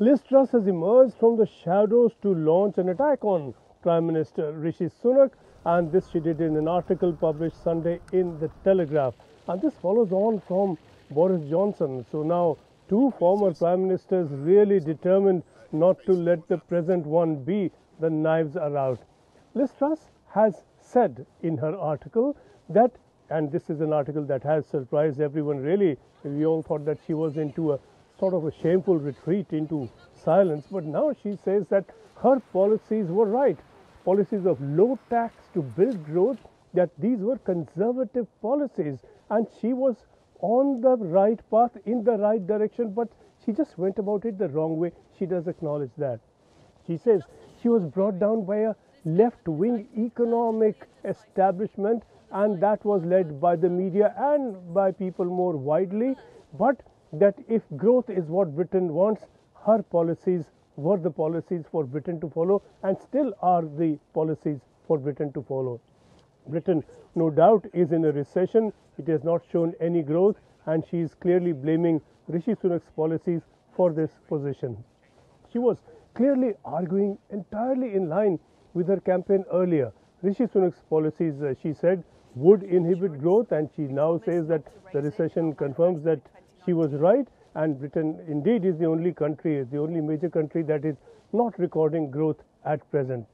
Liz Truss has emerged from the shadows to launch an attack on Prime Minister Rishi Sunak, and this she did in an article published Sunday in the Telegraph. And this follows on from Boris Johnson. So now two former Prime Ministers really determined not to let the present one be. The knives are out. Liz Truss has said in her article that, and this is an article that has surprised everyone really, we all thought that she was into a sort of a shameful retreat into silence, but now she says that her policies were right. Policies of low tax to build growth, that these were conservative policies, and she was on the right path, in the right direction, but she just went about it the wrong way. She does acknowledge that. She says she was brought down by a left-wing economic establishment, and that was led by the media and by people more widely, but that if growth is what Britain wants, her policies were the policies for Britain to follow, and still are the policies for Britain to follow. Britain, no doubt, is in a recession. It has not shown any growth, and she is clearly blaming Rishi Sunak's policies for this position. She was clearly arguing entirely in line with her campaign earlier. Rishi Sunak's policies, she said, would inhibit growth, and she now says that the recession confirms that she was right, and Britain indeed is the only country, the only major country that is not recording growth at present.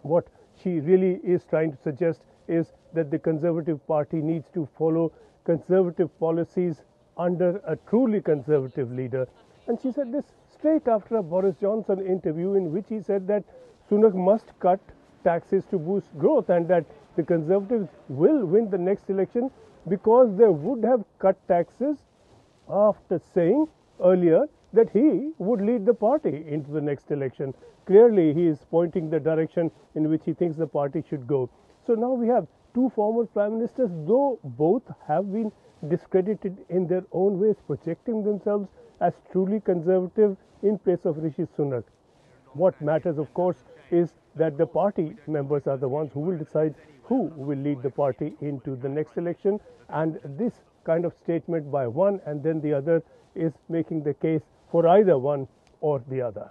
What she really is trying to suggest is that the Conservative Party needs to follow conservative policies under a truly conservative leader. And she said this straight after a Boris Johnson interview in which he said that Sunak must cut taxes to boost growth, and that the Conservatives will win the next election because they would have cut taxes after saying earlier that he would lead the party into the next election. Clearly, he is pointing the direction in which he thinks the party should go. So now we have two former Prime Ministers, though both have been discredited in their own ways, projecting themselves as truly conservative in place of Rishi Sunak. What matters, of course, is that the party members are the ones who will decide who will lead the party into the next election, and this kind of statement by one and then the other is making the case for either one or the other.